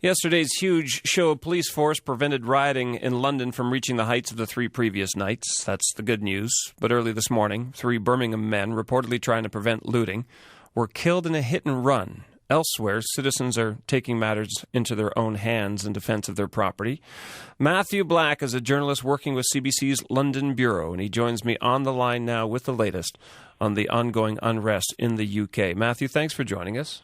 Yesterday's huge show of police force prevented rioting in London from reaching the heights of the 3 previous nights. That's the good news. But early this morning, 3 Birmingham men, reportedly trying to prevent looting, were killed in a hit-and-run. Elsewhere, citizens are taking matters into their own hands in defense of their property. Matthew Black is a journalist working with CBC's London Bureau, and he joins me on the line now with the latest on the ongoing unrest in the UK. Matthew, thanks for joining us.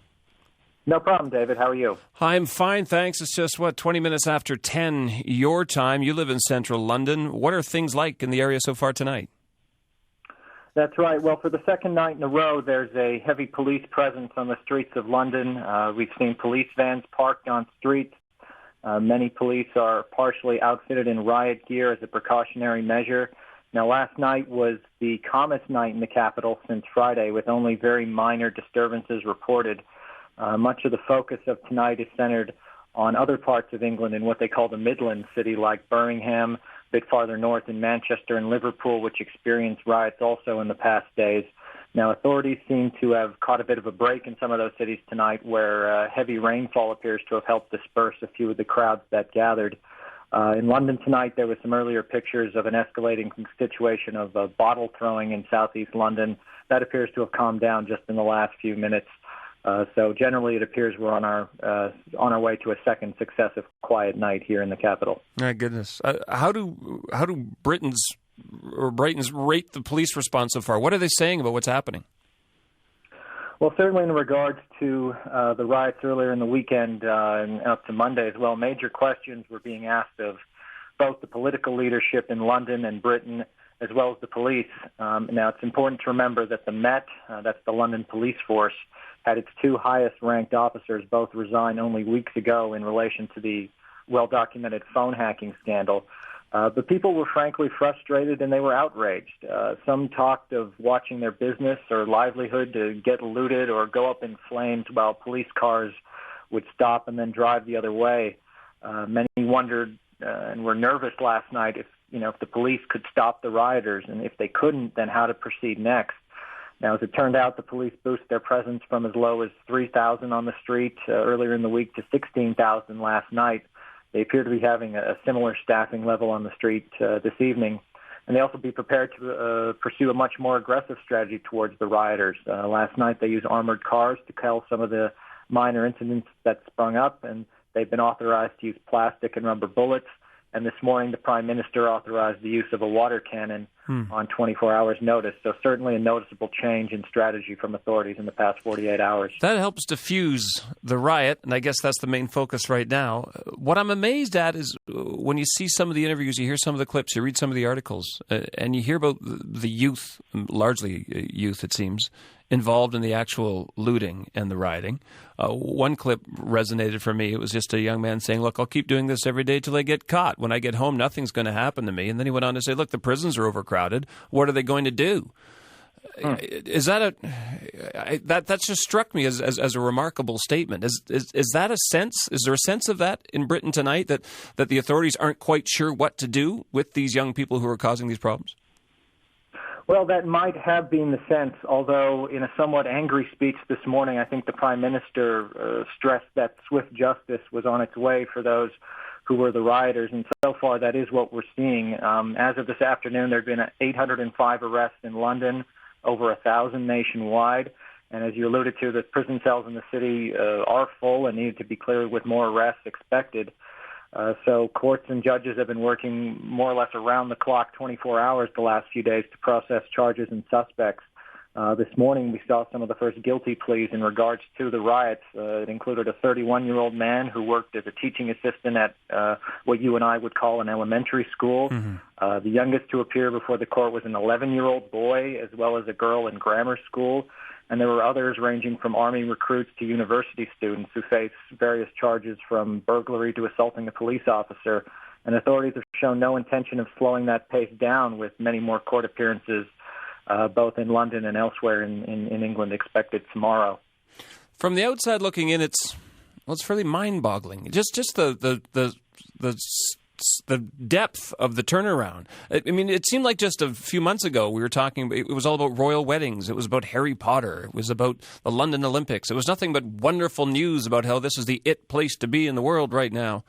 No problem, David. How are you? I'm fine, thanks. It's just, 20 minutes after 10 your time. You live in central London. What are things like in the area so far tonight? That's right. Well, for the second night in a row, there's a heavy police presence on the streets of London. We've seen police vans parked on streets. Many police are partially outfitted in riot gear as a precautionary measure. Now, last night was the calmest night in the capital since Friday, with only very minor disturbances reported. Much of the focus of tonight is centered on other parts of England in what they call the Midlands, city like Birmingham, a bit farther north in Manchester and Liverpool, which experienced riots also in the past days. Now, authorities seem to have caught a bit of a break in some of those cities tonight where heavy rainfall appears to have helped disperse a few of the crowds that gathered. In London tonight, there was some earlier pictures of an escalating situation of bottle throwing in southeast London. That appears to have calmed down just in the last few minutes. So generally, it appears we're on our way to a second successive quiet night here in the capital. My goodness, how do Britons rate the police response so far? What are they saying about what's happening? Well, certainly in regards to the riots earlier in the weekend and up to Monday as well, major questions were being asked of both the political leadership in London and Britain, as well as the police. Now, it's important to remember that the Met, that's the London police force, had its 2 highest-ranked officers both resign only weeks ago in relation to the well-documented phone hacking scandal. But people were frankly frustrated and they were outraged. Some talked of watching their business or livelihood to get looted or go up in flames while police cars would stop and then drive the other way. Many wondered and were nervous last night if the police could stop the rioters, and if they couldn't, then how to proceed next. Now, as it turned out, the police boosted their presence from as low as 3,000 on the street earlier in the week to 16,000 last night. They appear to be having a similar staffing level on the street this evening. And they also be prepared to pursue a much more aggressive strategy towards the rioters. Last night, they used armored cars to quell some of the minor incidents that sprung up, and they've been authorized to use plastic and rubber bullets. And this morning, the Prime Minister authorized the use of a water cannon on 24 hours' notice. So certainly a noticeable change in strategy from authorities in the past 48 hours. That helps diffuse the riot, and I guess that's the main focus right now. What I'm amazed at is when you see some of the interviews, you hear some of the clips, you read some of the articles, and you hear about the youth, largely youth it seems, involved in the actual looting and the rioting. One clip resonated for me. It was just a young man saying, look, I'll keep doing this every day till I get caught. When I get home, nothing's going to happen to me. And then he went on to say, look, the prisons are overcrowded. What are they going to do? Is that that just struck me as a remarkable statement. Is that a sense? Is there a sense of that in Britain tonight, that the authorities aren't quite sure what to do with these young people who are causing these problems? Well, that might have been the sense, although in a somewhat angry speech this morning, I think the Prime Minister stressed that swift justice was on its way for those who were the rioters, and so far that is what we're seeing. As of this afternoon, there have been 805 arrests in London, over 1,000 nationwide, and as you alluded to, the prison cells in the city are full and need to be cleared with more arrests expected. So courts and judges have been working more or less around the clock 24 hours the last few days to process charges and suspects. This morning we saw some of the first guilty pleas in regards to the riots. It included a 31-year-old man who worked as a teaching assistant at what you and I would call an elementary school. Mm-hmm. The youngest to appear before the court was an 11-year-old boy, as well as a girl in grammar school. And there were others ranging from Army recruits to university students who face various charges from burglary to assaulting a police officer. And authorities have shown no intention of slowing that pace down, with many more court appearances both in London and elsewhere in England expected tomorrow. From the outside looking in, it's fairly mind-boggling. Just the the depth of the turnaround. I mean, it seemed like just a few months ago we were talking, it was all about royal weddings. It was about Harry Potter. It was about the London Olympics. It was nothing but wonderful news about how this is the it place to be in the world right now.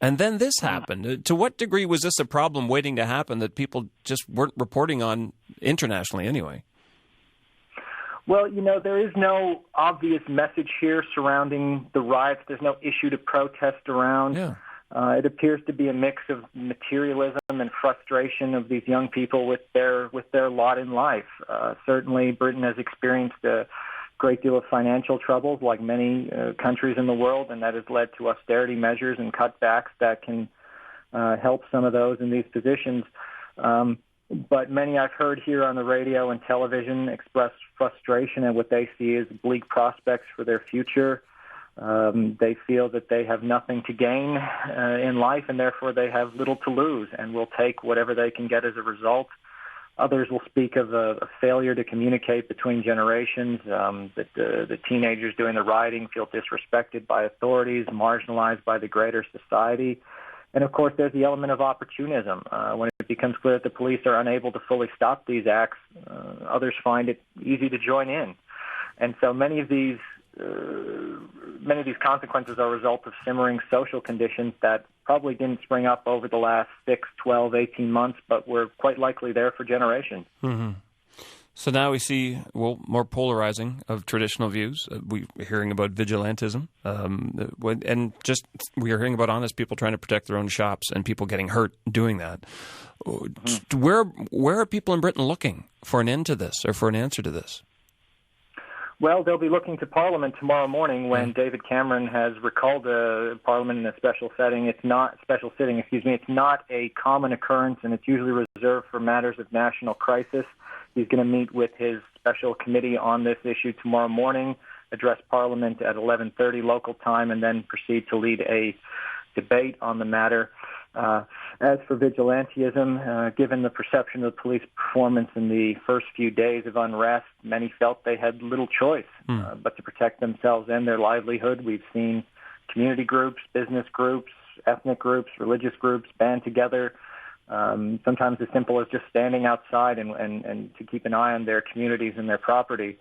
And then this happened. To what degree was this a problem waiting to happen that people just weren't reporting on internationally anyway? Well, there is no obvious message here surrounding the riots. There's no issue to protest around. Yeah. It appears to be a mix of materialism and frustration of these young people with their lot in life. Certainly, Britain has experienced a great deal of financial troubles, like many countries in the world, and that has led to austerity measures and cutbacks that can help some of those in these positions. But many I've heard here on the radio and television express frustration at what they see as bleak prospects for their future. They feel that they have nothing to gain in life, and therefore they have little to lose, and will take whatever they can get as a result. Others will speak of a failure to communicate between generations, that the teenagers doing the rioting feel disrespected by authorities, marginalized by the greater society. And, of course, there's the element of opportunism. When it becomes clear that the police are unable to fully stop these acts, others find it easy to join in. And so many of these consequences are a result of simmering social conditions that probably didn't spring up over the last 6, 12, 18 months, but were quite likely there for generations. Mm-hmm. So now we see, more polarizing of traditional views. We're hearing about vigilantism, and just we are hearing about honest people trying to protect their own shops and people getting hurt doing that. Mm-hmm. Where are people in Britain looking for an end to this or for an answer to this? Well, they'll be looking to Parliament tomorrow morning when David Cameron has recalled Parliament in a special sitting. It's not a common occurrence, and it's usually reserved for matters of national crisis. He's going to meet with his special committee on this issue tomorrow morning, address Parliament at 11:30 local time, and then proceed to lead a debate on the matter. As for vigilantism, given the perception of the police performance in the first few days of unrest, many felt they had little choice but to protect themselves and their livelihood. We've seen community groups, business groups, ethnic groups, religious groups band together, sometimes as simple as just standing outside and to keep an eye on their communities and their property.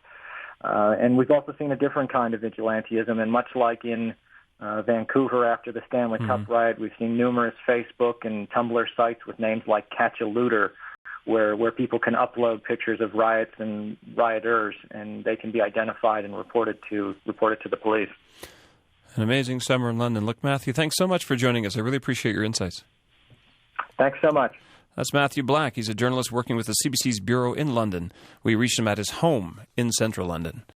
And we've also seen a different kind of vigilantism, and much like in Vancouver after the Stanley Cup riot, we've seen numerous Facebook and Tumblr sites with names like Catch a Looter, where people can upload pictures of riots and rioters, and they can be identified and reported to the police. An amazing summer in London. Look, Matthew, thanks so much for joining us. I really appreciate your insights. Thanks so much. That's Matthew Black. He's a journalist working with the CBC's bureau in London. We reached him at his home in central London.